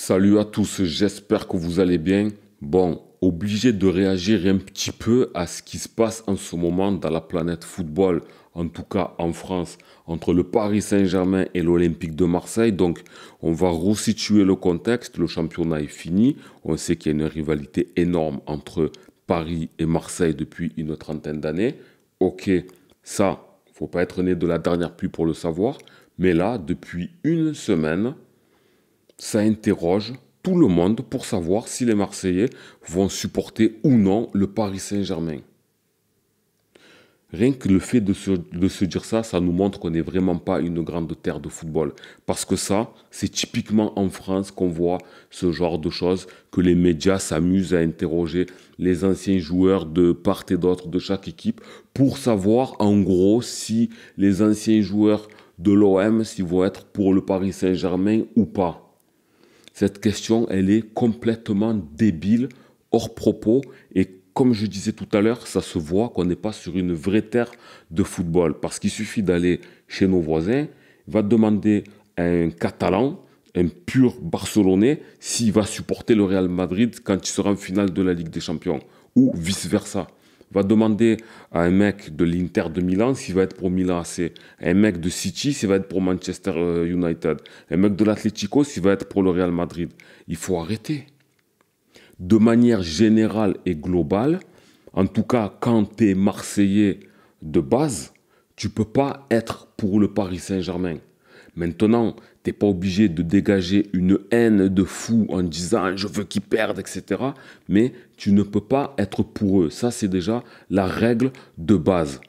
Salut à tous, j'espère que vous allez bien. Bon, obligé de réagir un petit peu à ce qui se passe en ce moment dans la planète football, en tout cas en France, entre le Paris Saint-Germain et l'Olympique de Marseille. Donc, on va resituer le contexte. Le championnat est fini. On sait qu'il y a une rivalité énorme entre Paris et Marseille depuis une trentaine d'années. Ok, ça, faut pas être né de la dernière pluie pour le savoir. Mais là, depuis une semaine, ça interroge tout le monde pour savoir si les Marseillais vont supporter ou non le Paris Saint-Germain. Rien que le fait de se dire ça, ça nous montre qu'on n'est vraiment pas une grande terre de football. Parce que ça, c'est typiquement en France qu'on voit ce genre de choses, que les médias s'amusent à interroger les anciens joueurs de part et d'autre de chaque équipe pour savoir en gros si les anciens joueurs de l'OM s'ils vont être pour le Paris Saint-Germain ou pas. Cette question, elle est complètement débile, hors propos. Et comme je disais tout à l'heure, ça se voit qu'on n'est pas sur une vraie terre de football. Parce qu'il suffit d'aller chez nos voisins, va demander à un Catalan, un pur Barcelonais, s'il va supporter le Real Madrid quand il sera en finale de la Ligue des Champions. Ou vice-versa. Va demander à un mec de l'Inter de Milan s'il va être pour Milan AC, un mec de City s'il va être pour Manchester United, un mec de l'Atlético s'il va être pour le Real Madrid. Il faut arrêter. De manière générale et globale, en tout cas quand tu es Marseillais de base, tu ne peux pas être pour le Paris Saint-Germain. Maintenant, tu n'es pas obligé de dégager une haine de fou en disant je veux qu'ils perdent, etc. Mais tu ne peux pas être pour eux. Ça, c'est déjà la règle de base.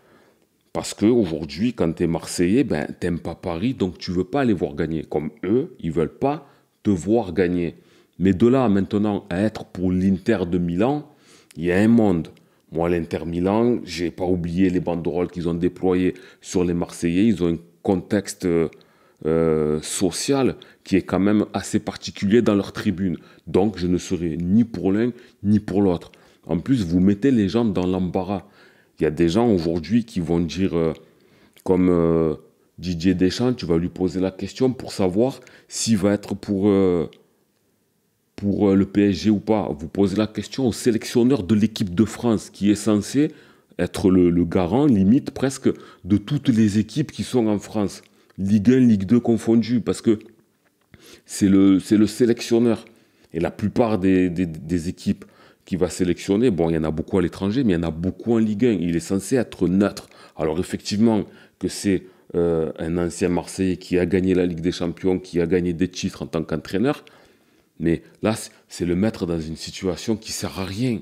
Parce qu'aujourd'hui, quand tu es Marseillais, ben, tu n'aimes pas Paris, donc tu ne veux pas les voir gagner. Comme eux, ils ne veulent pas te voir gagner. Mais de là, maintenant, à être pour l'Inter de Milan, il y a un monde. Moi, l'Inter Milan, je n'ai pas oublié les banderoles qu'ils ont déployées sur les Marseillais. Ils ont un contexte social qui est quand même assez particulier dans leur tribune. Donc, je ne serai ni pour l'un ni pour l'autre. En plus, vous mettez les gens dans l'embarras. Il y a des gens aujourd'hui qui vont dire, comme Didier Deschamps, tu vas lui poser la question pour savoir s'il va être pour le PSG ou pas. Vous posez la question au sélectionneur de l'équipe de France qui est censé être le garant, limite presque, de toutes les équipes qui sont en France. Ligue 1, Ligue 2 confondues, parce que c'est le sélectionneur. Et la plupart des équipes qui va sélectionner, bon, il y en a beaucoup à l'étranger, mais il y en a beaucoup en Ligue 1. Il est censé être neutre. Alors effectivement, que c'est un ancien Marseillais qui a gagné la Ligue des Champions, qui a gagné des titres en tant qu'entraîneur, mais là, c'est le mettre dans une situation qui ne sert à rien.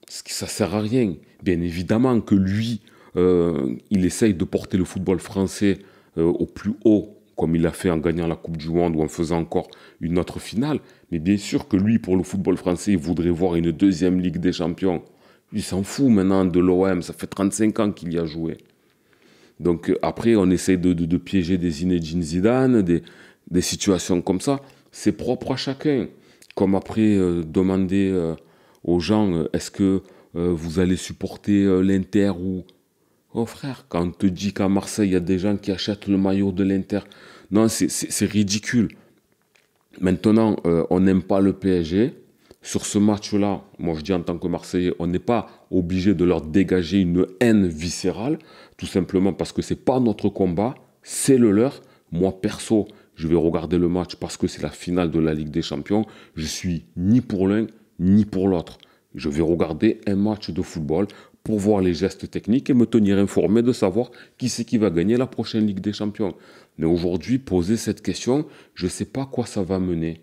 Ça ne sert à rien. Bien évidemment que lui, il essaye de porter le football français au plus haut, comme il l'a fait en gagnant la Coupe du Monde ou en faisant encore une autre finale. Mais bien sûr que lui, pour le football français, il voudrait voir une deuxième Ligue des Champions. Il s'en fout maintenant de l'OM, ça fait 35 ans qu'il y a joué. Donc après, on essaye de piéger des Zinedine Zidane, des situations comme ça. C'est propre à chacun. Comme après, demander aux gens, est-ce que vous allez supporter l'Inter ou... Oh frère, quand on te dit qu'à Marseille, il y a des gens qui achètent le maillot de l'Inter, non, c'est ridicule. Maintenant, on n'aime pas le PSG. Sur ce match-là, moi je dis en tant que Marseillais, on n'est pas obligé de leur dégager une haine viscérale, tout simplement parce que c'est pas notre combat, c'est le leur. Moi perso, je vais regarder le match parce que c'est la finale de la Ligue des Champions. Je suis ni pour l'un ni pour l'autre. Je vais regarder un match de football pour voir les gestes techniques et me tenir informé de savoir qui c'est qui va gagner la prochaine Ligue des Champions. Mais aujourd'hui, poser cette question, je ne sais pas quoi ça va mener.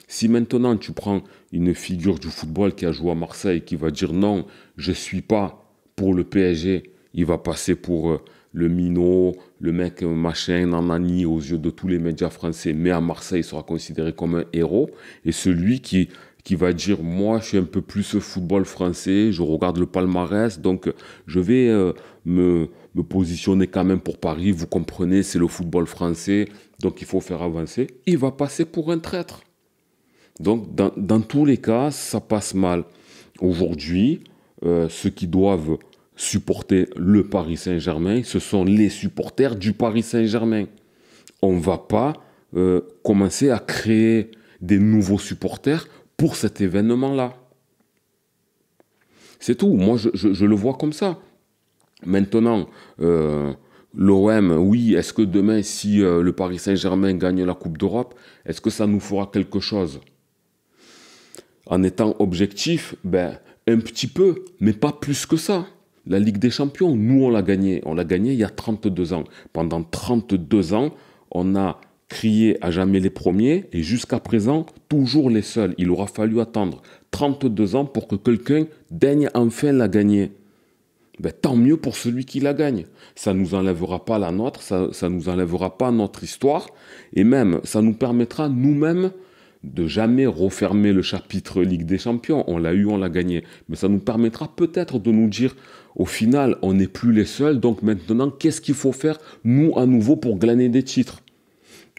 Si maintenant tu prends une figure du football qui a joué à Marseille qui va dire non, je ne suis pas pour le PSG, il va passer pour le minot, le mec machin, nanani aux yeux de tous les médias français, mais à Marseille il sera considéré comme un héros. Et celui qui va dire moi je suis un peu plus football français, je regarde le palmarès, donc je vais me positionner quand même pour Paris, vous comprenez, c'est le football français, donc il faut faire avancer. Il va passer pour un traître. Donc, dans tous les cas, ça passe mal. Aujourd'hui, ceux qui doivent supporter le Paris Saint-Germain, ce sont les supporters du Paris Saint-Germain. On ne va pas commencer à créer des nouveaux supporters pour cet événement-là. C'est tout. Moi, je le vois comme ça. Maintenant, l'OM, oui, est-ce que demain, si le Paris Saint-Germain gagne la Coupe d'Europe, est-ce que ça nous fera quelque chose? En étant objectif, ben, un petit peu, mais pas plus que ça. La Ligue des Champions, nous, on l'a gagnée. On l'a gagnée il y a 32 ans. Pendant 32 ans, on a crié à jamais les premiers et jusqu'à présent, toujours les seuls. Il aura fallu attendre 32 ans pour que quelqu'un daigne enfin la gagner. Ben, tant mieux pour celui qui la gagne. Ça ne nous enlèvera pas la nôtre, ça ne nous enlèvera pas notre histoire et même, ça nous permettra nous-mêmes de jamais refermer le chapitre Ligue des Champions. On l'a eu, on l'a gagné. Mais ça nous permettra peut-être de nous dire, au final, on n'est plus les seuls. Donc maintenant, qu'est-ce qu'il faut faire, nous, à nouveau, pour glaner des titres?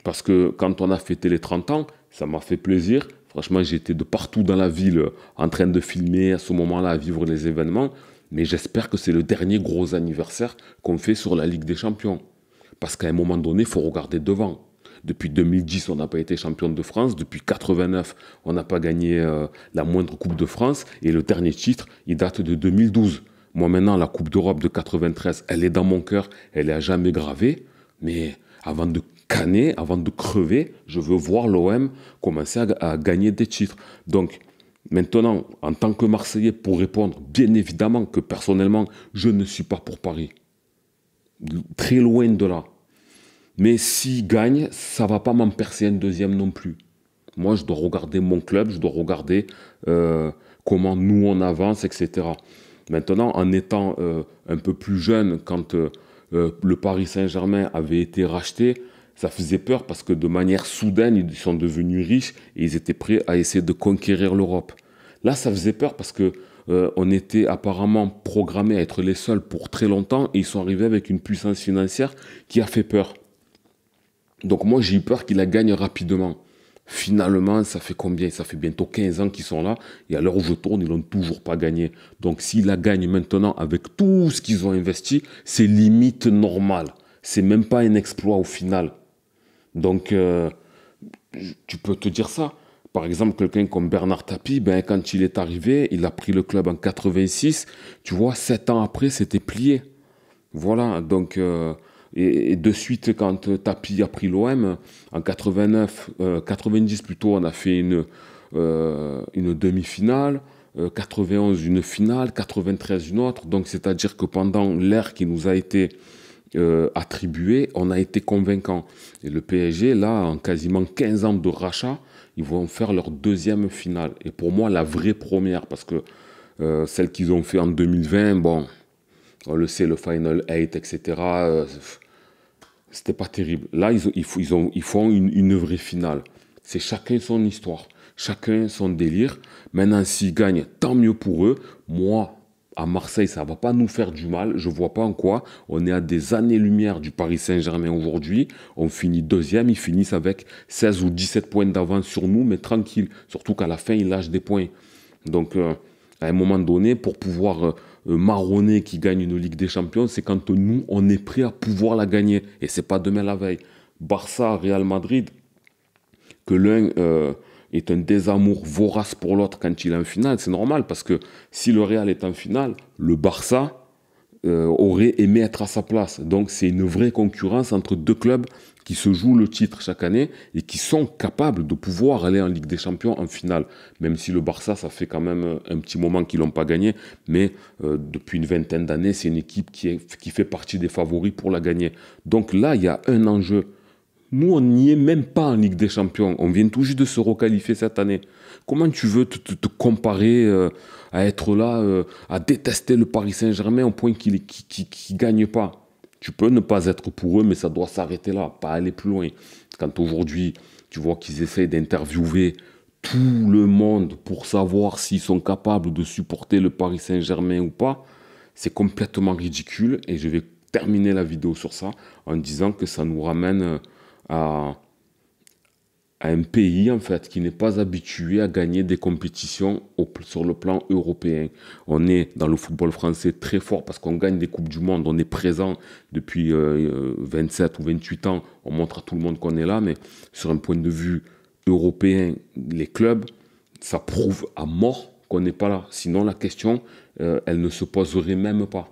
Parce que quand on a fêté les 30 ans, ça m'a fait plaisir. Franchement, j'étais de partout dans la ville en train de filmer à ce moment-là, à vivre les événements. Mais j'espère que c'est le dernier gros anniversaire qu'on fait sur la Ligue des Champions. Parce qu'à un moment donné, il faut regarder devant. Depuis 2010, on n'a pas été champion de France. Depuis 89, on n'a pas gagné la moindre Coupe de France. Et le dernier titre, il date de 2012. Moi, maintenant, la Coupe d'Europe de 93, elle est dans mon cœur. Elle est à jamais gravée. Mais avant de canner, avant de crever, je veux voir l'OM commencer à gagner des titres. Donc, maintenant, en tant que Marseillais, pour répondre, bien évidemment que personnellement, je ne suis pas pour Paris. Très loin de là. Mais s'il gagne, ça ne va pas m'en percer un deuxième non plus. Moi, je dois regarder mon club, je dois regarder comment nous on avance, etc. Maintenant, en étant un peu plus jeune, quand le Paris Saint-Germain avait été racheté, ça faisait peur parce que de manière soudaine, ils sont devenus riches et ils étaient prêts à essayer de conquérir l'Europe. Là, ça faisait peur parce que on était apparemment programmés à être les seuls pour très longtemps et ils sont arrivés avec une puissance financière qui a fait peur. Donc moi, j'ai eu peur qu'ils la gagnent rapidement. Finalement, ça fait combien? Ça fait bientôt 15 ans qu'ils sont là. Et à l'heure où je tourne, ils n'ont toujours pas gagné. Donc s'ils la gagnent maintenant avec tout ce qu'ils ont investi, c'est limite normal. C'est même pas un exploit au final. Donc, tu peux te dire ça. Par exemple, quelqu'un comme Bernard Tapie, ben, quand il est arrivé, il a pris le club en 86. Tu vois, 7 ans après, c'était plié. Voilà, donc... et de suite, quand Tapie a pris l'OM, en 89, 90 plutôt, on a fait une demi-finale, 91 une finale, 93 une autre. Donc c'est-à-dire que pendant l'ère qui nous a été attribuée, on a été convaincant. Et le PSG, là, en quasiment 15 ans de rachat, ils vont faire leur deuxième finale. Et pour moi, la vraie première, parce que celle qu'ils ont fait en 2020, bon... On le sait, le Final 8, etc. C'était pas terrible. Là, ils font une vraie finale. C'est chacun son histoire, chacun son délire. Maintenant, s'ils gagnent, tant mieux pour eux. Moi, à Marseille, ça va pas nous faire du mal. Je vois pas en quoi. On est à des années-lumière du Paris Saint-Germain aujourd'hui. On finit deuxième. Ils finissent avec 16 ou 17 points d'avance sur nous, mais tranquille. Surtout qu'à la fin, ils lâchent des points. Donc, à un moment donné, pour pouvoir... marronner qui gagne une Ligue des Champions, c'est quand nous, on est prêt à pouvoir la gagner. Et c'est pas demain la veille. Barça, Real Madrid, que l'un est un désamour vorace pour l'autre quand il est en finale, c'est normal, parce que si le Real est en finale, le Barça aurait aimé être à sa place. Donc c'est une vraie concurrence entre deux clubs qui se jouent le titre chaque année et qui sont capables de pouvoir aller en Ligue des Champions en finale. Même si le Barça, ça fait quand même un petit moment qu'ils ne l'ont pas gagné, mais depuis une vingtaine d'années, c'est une équipe qui fait partie des favoris pour la gagner. Donc là, il y a un enjeu. Nous, on n'y est même pas en Ligue des Champions. On vient tout juste de se requalifier cette année. Comment tu veux te comparer à être là, à détester le Paris Saint-Germain au point qu'il ne gagne pas? Tu peux ne pas être pour eux, mais ça doit s'arrêter là, pas aller plus loin. Quand aujourd'hui, tu vois qu'ils essayent d'interviewer tout le monde pour savoir s'ils sont capables de supporter le Paris Saint-Germain ou pas, c'est complètement ridicule. Et je vais terminer la vidéo sur ça en disant que ça nous ramène à un pays en fait qui n'est pas habitué à gagner des compétitions sur le plan européen. On est dans le football français très fort parce qu'on gagne des Coupes du Monde, on est présent depuis 27 ou 28 ans, on montre à tout le monde qu'on est là, mais sur un point de vue européens, les clubs, ça prouve à mort qu'on n'est pas là. Sinon, la question, elle ne se poserait même pas.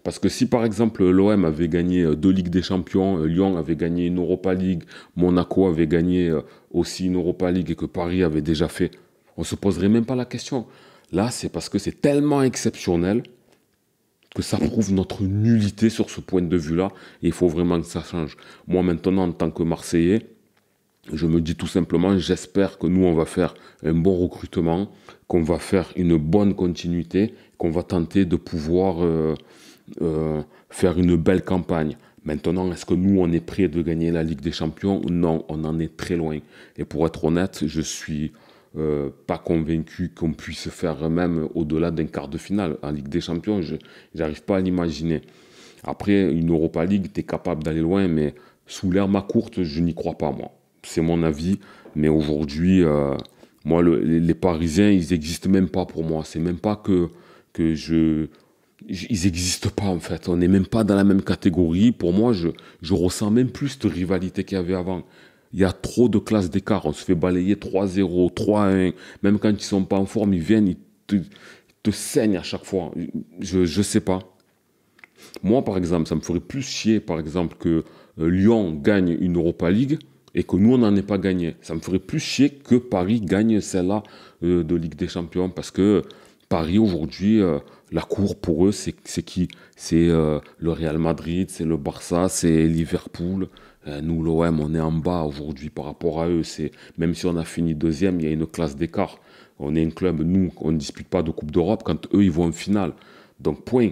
Parce que si par exemple l'OM avait gagné 2 Ligues des Champions, Lyon avait gagné une Europa League, Monaco avait gagné aussi une Europa League et que Paris avait déjà fait, on ne se poserait même pas la question. Là, c'est parce que c'est tellement exceptionnel que ça prouve notre nullité sur ce point de vue-là. Et il faut vraiment que ça change. Moi maintenant, en tant que Marseillais, je me dis tout simplement, j'espère que nous, on va faire un bon recrutement, qu'on va faire une bonne continuité, qu'on va tenter de pouvoir faire une belle campagne. Maintenant, est-ce que nous, on est prêt de gagner la Ligue des Champions? Non, on en est très loin. Et pour être honnête, je suis pas convaincu qu'on puisse faire même au-delà d'un quart de finale. En Ligue des Champions, je n'arrive pas à l'imaginer. Après, une Europa League, tu es capable d'aller loin, mais sous l'ère ma courte, je n'y crois pas, moi. C'est mon avis, mais aujourd'hui, moi, les Parisiens, ils n'existent même pas pour moi. C'est même pas que ils n'existent pas, en fait. On n'est même pas dans la même catégorie. Pour moi, je ressens même plus de rivalité qu'il y avait avant. Il y a trop de classes d'écart. On se fait balayer 3-0, 3-1. Même quand ils ne sont pas en forme, ils viennent, te saignent à chaque fois. Je ne sais pas. Moi, par exemple, ça me ferait plus chier, par exemple, que Lyon gagne une Europa League et que nous, on n'en ait pas gagné. Ça me ferait plus chier que Paris gagne celle-là de Ligue des Champions. Parce que Paris, aujourd'hui, la cour, pour eux, c'est qui? C'est le Real Madrid, c'est le Barça, c'est Liverpool. Nous, l'OM, on est en bas aujourd'hui par rapport à eux. Même si on a fini deuxième, il y a une classe d'écart. On est un club, nous, on ne dispute pas de Coupe d'Europe quand eux, ils vont en finale. Donc, point.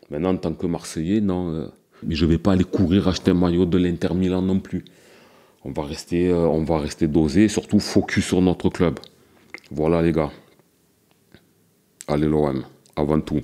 Maintenant, en tant que Marseillais, non. Mais je ne vais pas aller courir acheter un maillot de l'Inter Milan non plus. On va rester dosé, surtout focus sur notre club. Voilà les gars. Allez l'OM, avant tout.